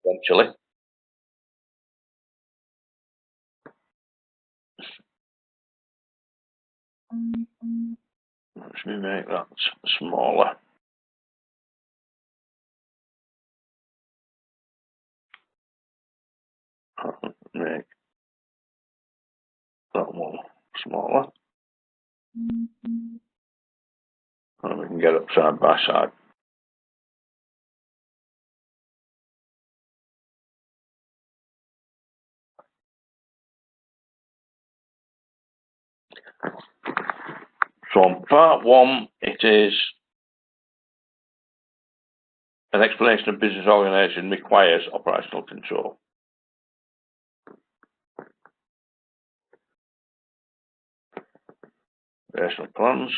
eventually. Let me make that smaller. Make that one smaller. And we can get up side by side. So on part one, it is an explanation of business organisation requires operational control. Operational plans.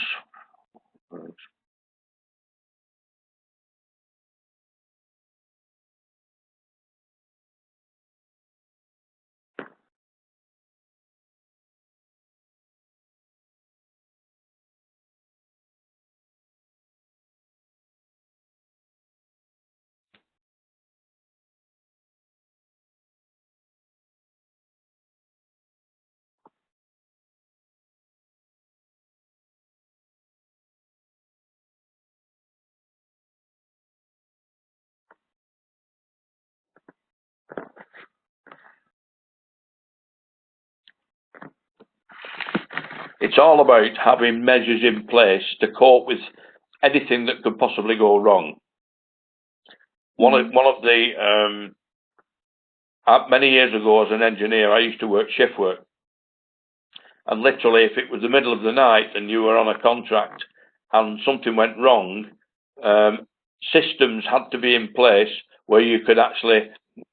It's all about having measures in place to cope with anything that could possibly go wrong. One of the many years ago as an engineer, I used to work shift work, and literally, if it was the middle of the night and you were on a contract and something went wrong, systems had to be in place where you could actually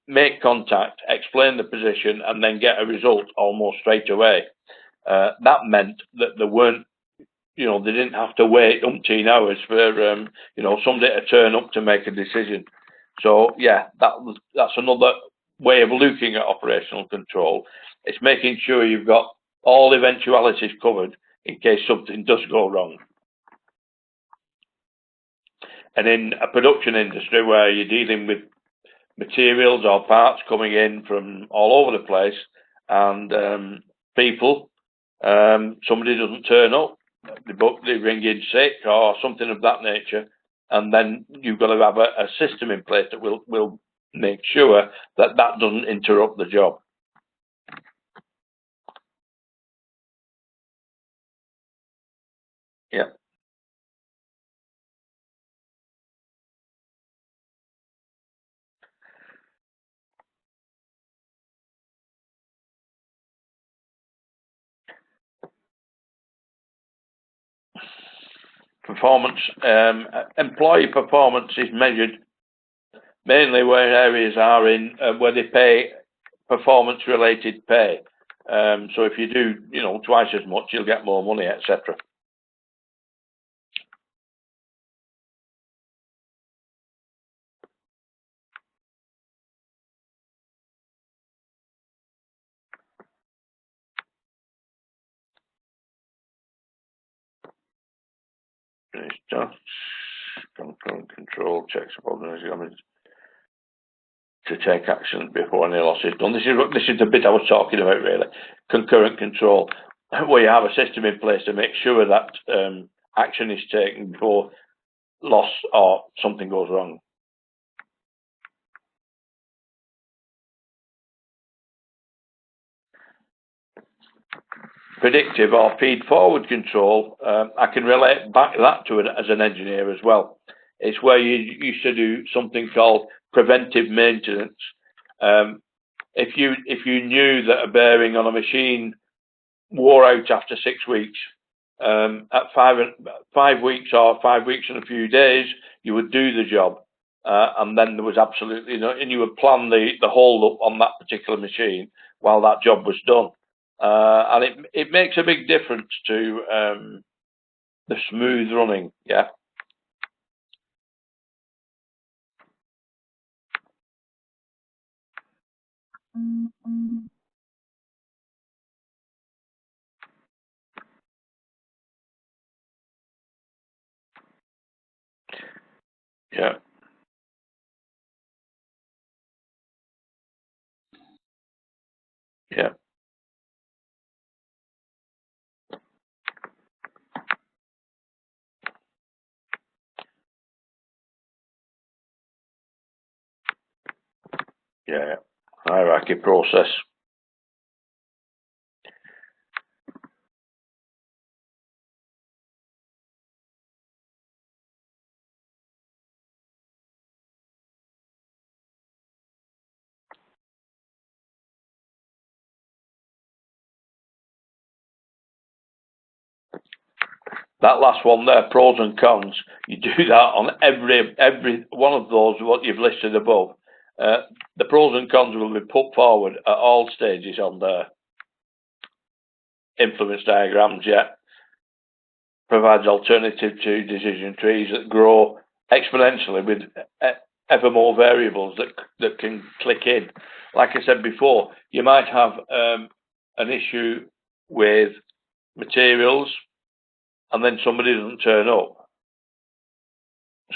make contact, explain the position, and then get a result almost straight away. That meant that there weren't, they didn't have to wait umpteen hours for, somebody to turn up to make a decision. So yeah, that's another way of looking at operational control. It's making sure you've got all eventualities covered in case something does go wrong. And in a production industry where you're dealing with materials or parts coming in from all over the place, and people, somebody doesn't turn up, they ring in sick or something of that nature, and then you've got to have a system in place that will make sure that doesn't interrupt the job. Yeah. Performance, employee performance is measured mainly where areas are in where they pay performance-related pay. So if you do, twice as much, you'll get more money, etc. Control checks to take action before any loss is done. This is the bit I was talking about, really. Concurrent control, where you have a system in place to make sure that action is taken before loss or something goes wrong. Predictive or feed-forward control, I can relate back that to it as an engineer as well. It's where you used to do something called preventive maintenance. If you knew that a bearing on a machine wore out after 6 weeks, at 5 weeks or 5 weeks and a few days, you would do the job, and then there was absolutely and you would plan the hold up on that particular machine while that job was done, and it makes a big difference to the smooth running. Yeah. Yeah. Yeah. Yeah. Hierarchy process. That last one there, pros and cons, you do that on every one of those, what you've listed above. The pros and cons will be put forward at all stages on the influence diagrams, yeah. Provides alternative to decision trees that grow exponentially with ever more variables that can click in. Like I said before, you might have an issue with materials, and then somebody doesn't turn up.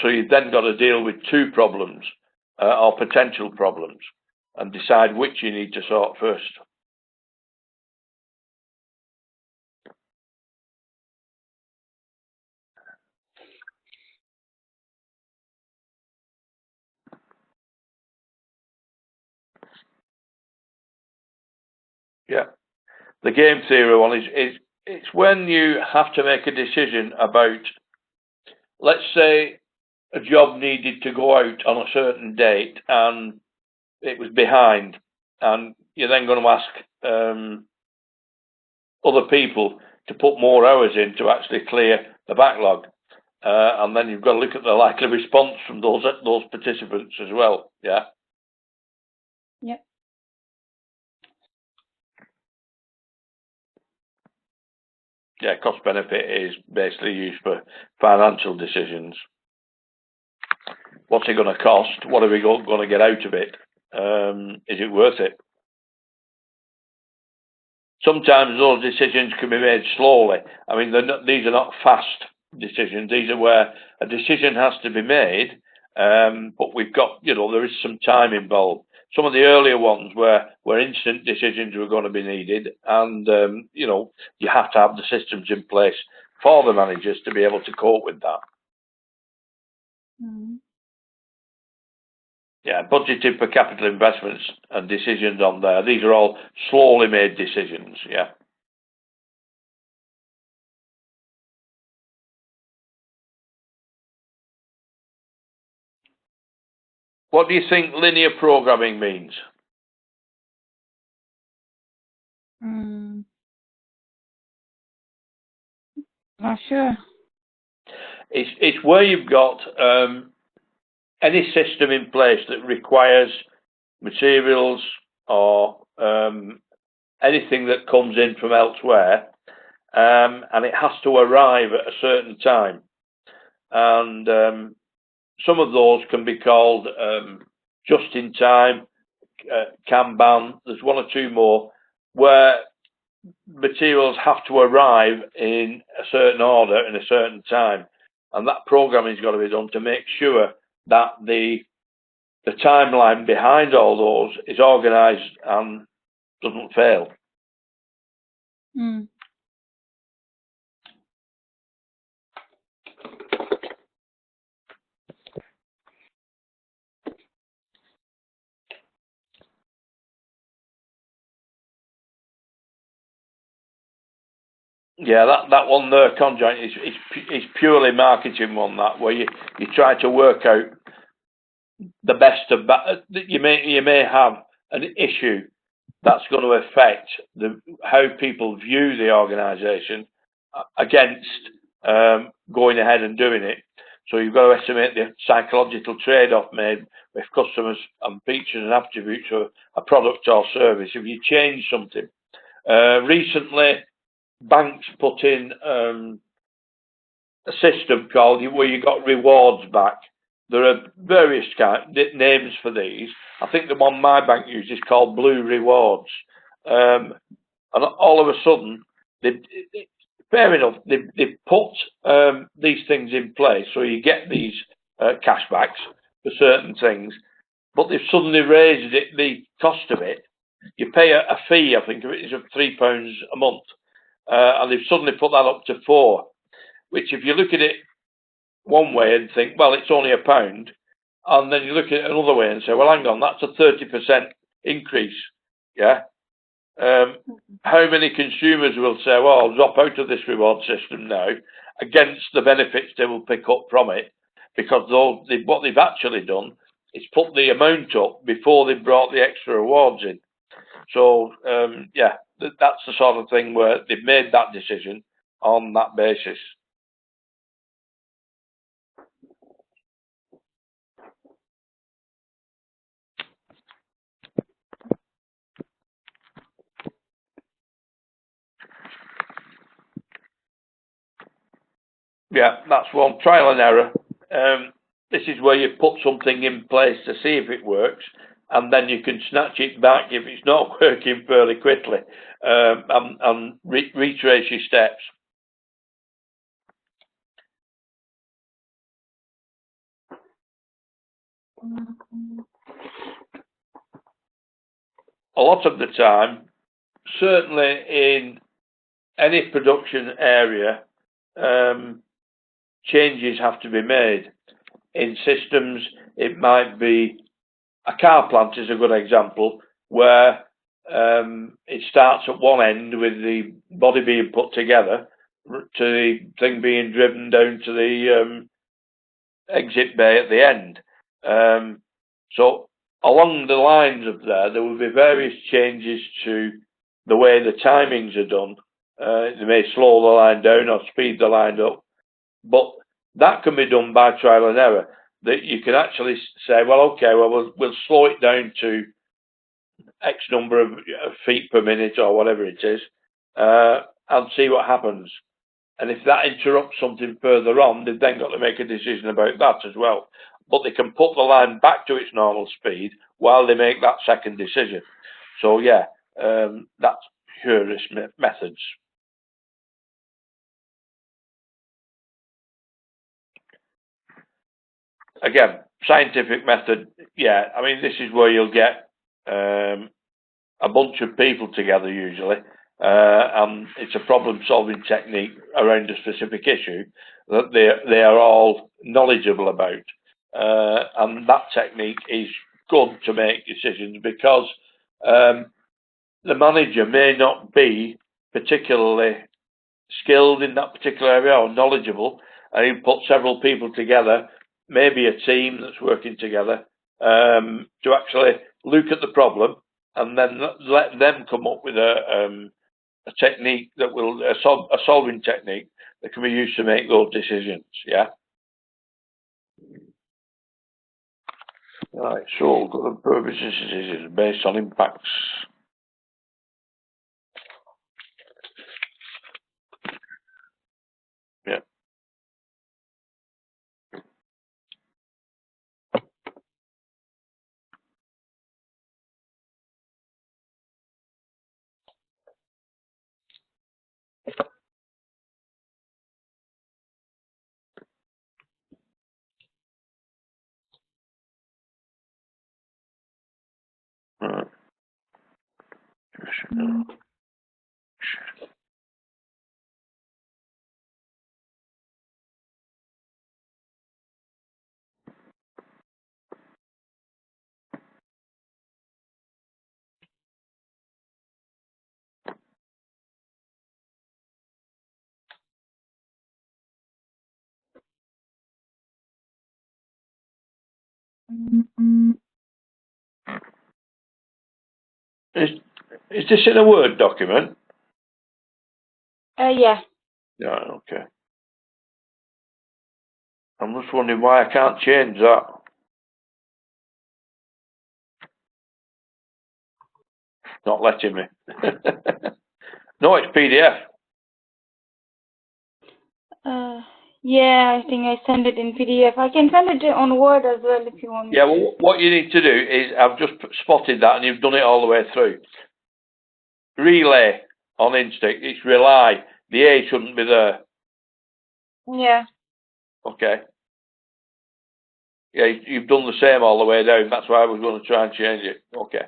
So you've then got to deal with two problems or potential problems and decide which you need to sort first. Yeah. The game theory one is it's when you have to make a decision about, let's say, a job needed to go out on a certain date and it was behind, and you're then going to ask other people to put more hours in to actually clear the backlog, and then you've got to look at the likely response from those participants as well. Yeah. Yep. Yeah, cost benefit is basically used for financial decisions. What's it going to cost? What are we going to get out of it? Is it worth it? Sometimes those decisions can be made slowly. I mean, these are not fast decisions. These are where a decision has to be made, but we've got, there is some time involved. Some of the earlier ones where instant decisions were going to be needed, and you have to have the systems in place for the managers to be able to cope with that. Mm. Yeah, budgeted for capital investments and decisions on there. These are all slowly made decisions. Yeah. What do you think linear programming means? Not sure. It's where you've got any system in place that requires materials or anything that comes in from elsewhere, and it has to arrive at a certain time. And some of those can be called just in time, Kanban. There's one or two more where materials have to arrive in a certain order in a certain time, and that programming has got to be done to make sure that the timeline behind all those is organised and doesn't fail. Mm. Yeah, that one there, conjoint, is purely marketing one, that where you try to work out the best of that. You may have an issue that's going to affect how people view the organisation against going ahead and doing it. So you've got to estimate the psychological trade-off made with customers and features and attributes of a product or service. If you change something, recently banks put in a system called where you got rewards back. There are various names for these. I think the one my bank uses is called Blue Rewards. And all of a sudden, fair enough, they've put these things in place so you get these cashbacks for certain things, but they've suddenly raised the cost of it you pay a fee, I think it is, of £3 a month, and they've suddenly put that up to £4, which if you look at it one way and think, well, it's only £1, and then you look at it another way and say, well, hang on, that's a 30% increase, yeah? How many consumers will say, well, I'll drop out of this reward system now, against the benefits they will pick up from it, because what they've actually done is put the amount up before they brought the extra rewards in. So, yeah, that's the sort of thing where they've made that decision on that basis. Yeah, that's one, trial and error. This is where you put something in place to see if it works, and then you can snatch it back if it's not working fairly quickly, and retrace your steps. A lot of the time, certainly in any production area, changes have to be made. In systems, it might be a car plant is a good example, where it starts at one end with the body being put together to the thing being driven down to the exit bay at the end. So along the lines of there will be various changes to the way the timings are done. They may slow the line down or speed the line up, but that can be done by trial and error. That you can actually say, well, okay, well, we'll slow it down to X number of feet per minute or whatever it is, and see what happens. And if that interrupts something further on, they've then got to make a decision about that as well. But they can put the line back to its normal speed while they make that second decision. So yeah, that's heuristic methods. Again, scientific method, yeah, I mean, this is where you'll get a bunch of people together usually, and it's a problem-solving technique around a specific issue that they are all knowledgeable about. And that technique is good to make decisions because the manager may not be particularly skilled in that particular area or knowledgeable, and you put several people together, maybe a team that's working together, to actually look at the problem and then let them come up with a technique that will a solving technique that can be used to make those decisions. Yeah. Right. So, got the purpose decisions based on impacts. Yeah. Right. Is this in a Word document? Yeah. Yeah, okay. I'm just wondering why I can't change that. Not letting me. No, it's PDF. Yeah, I think I send it in PDF. I can send it on Word as well if you want. Yeah, well, what you need to do is, I've just spotted that and you've done it all the way through. Relay on instinct, it's rely. The A shouldn't be there. Yeah. Okay. Yeah, you've done the same all the way down. That's why I was going to try and change it. Okay.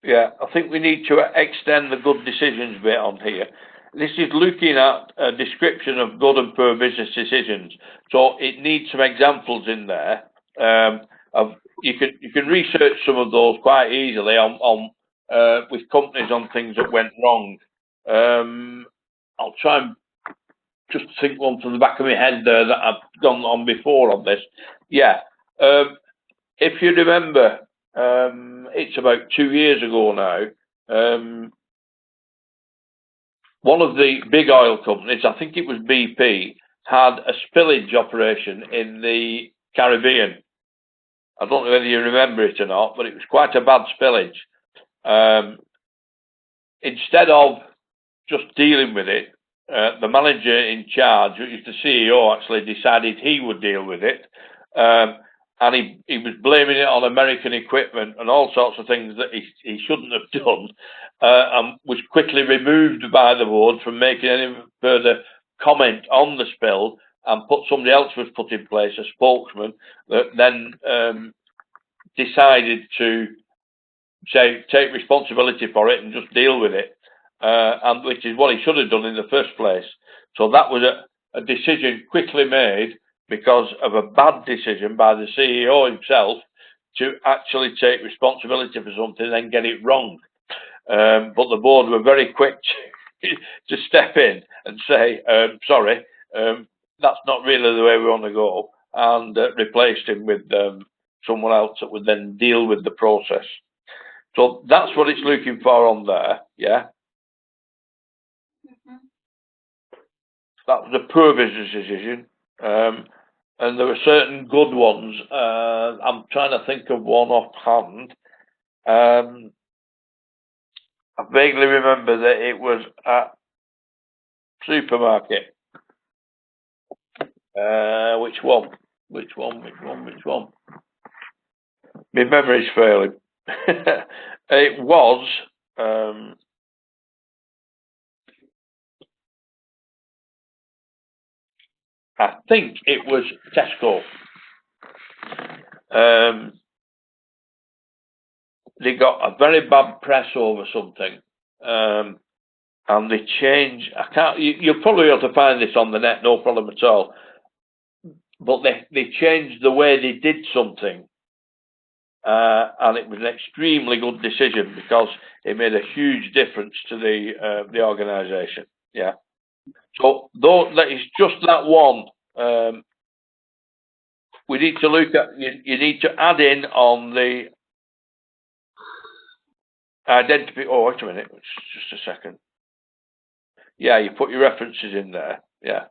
Yeah, I think we need to extend the good decisions bit on here. This is looking at a description of good and poor business decisions. So it needs some examples in there. You can research some of those quite easily on with companies on things that went wrong. I'll try and just think one from the back of my head there that I've gone on before on this. Yeah. If you remember, it's about 2 years ago now, one of the big oil companies, I think it was BP, had a spillage operation in the Caribbean. I don't know whether you remember it or not, but it was quite a bad spillage. Instead of just dealing with it, the manager in charge, which is the CEO, actually decided he would deal with it. And he was blaming it on American equipment and all sorts of things that he shouldn't have done, and was quickly removed by the board from making any further comment on the spill, and somebody else was put in place, a spokesman, that then decided to take responsibility for it and just deal with it, and which is what he should have done in the first place. So that was a decision quickly made because of a bad decision by the CEO himself to actually take responsibility for something and then get it wrong. But the board were very quick to step in and say, sorry, that's not really the way we want to go, and replaced him with someone else that would then deal with the process. So that's what it's looking for on there, yeah? Mm-hmm. That was a poor business decision. And there were certain good ones. I'm trying to think of one offhand. I vaguely remember that it was at supermarket. Which one? My memory's failing. It was I think it was Tesco. They got a very bad press over something, and they changed. I can't. You'll probably be able to find this on the net, no problem at all. But they changed the way they did something, and it was an extremely good decision because it made a huge difference to the organisation. Yeah. So though that is just that one. We need to look at. You need to add in on the identify. Oh, wait a minute. Just a second. Yeah, you put your references in there. Yeah.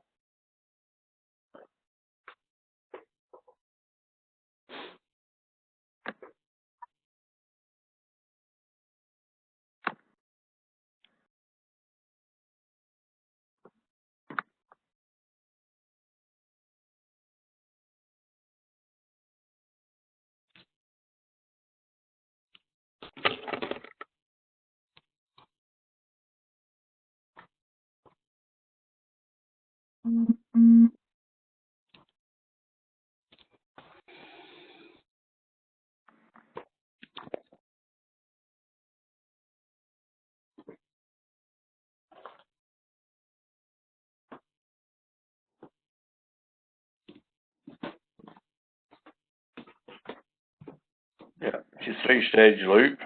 Yeah, it's a three-stage loop.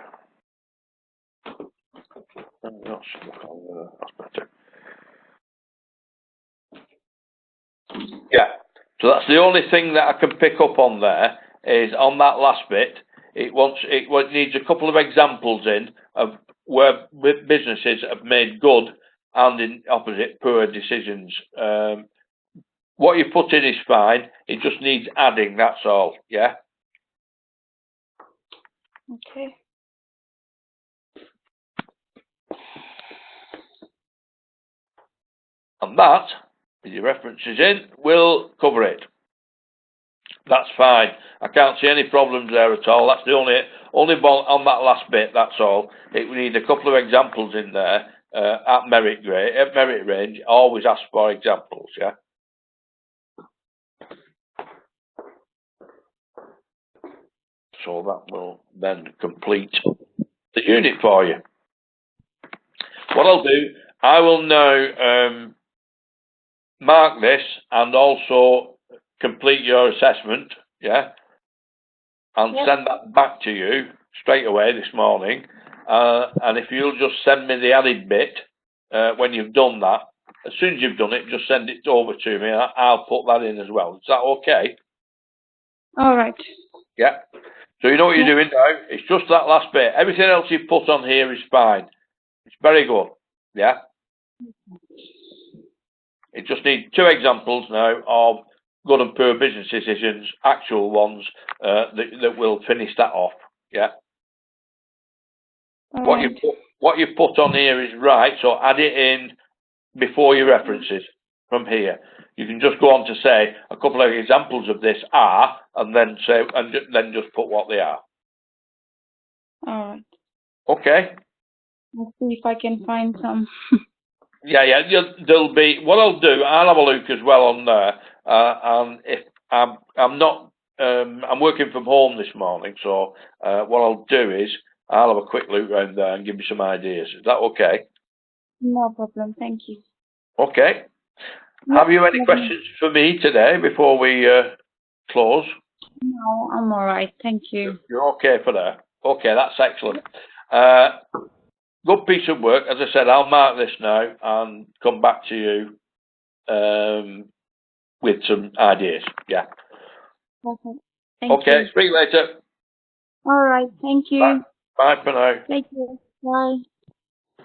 That's better. Yeah, so that's the only thing that I can pick up on there is on that last bit. It needs a couple of examples in of where businesses have made good and in opposite poor decisions. What you put in is fine. It just needs adding. That's all. Yeah. Okay. And that, with your references in, will cover it. That's fine. I can't see any problems there at all. That's the only ball on that last bit. That's all. We need a couple of examples in there at merit grade, at merit range. Always ask for examples. Yeah. So that will then complete the unit for you. What I'll do, I will now mark this and also complete your assessment. Yeah. And send that back to you straight away this morning. And if you'll just send me the added bit when you've done that, as soon as you've done it, just send it over to me. I'll put that in as well. Is that okay? All right. Yeah. So you know what you're doing now? It's just that last bit. Everything else you put on here is fine. It's very good. Yeah. It just needs 2 examples now of good and poor business decisions, actual ones that will finish that off. Yeah. What you put on here is right, so add it in before your references from here. You can just go on to say a couple of examples of this are, and then say, and then just put what they are. All right. Okay. Let's see if I can find some. Yeah. There'll be. What I'll do, I'll have a look as well on there. And if I'm not, I'm working from home this morning, so what I'll do is I'll have a quick look around there and give you some ideas. Is that okay? No problem. Thank you. Okay. Have you any questions for me today before we close? No, I'm all right. Thank you. You're okay for that? Okay, that's excellent. Good piece of work. As I said, I'll mark this now and come back to you with some ideas. Yeah. Perfect. Thank you. Okay, speak later. All right. Thank you. Bye for now. Thank you. Bye.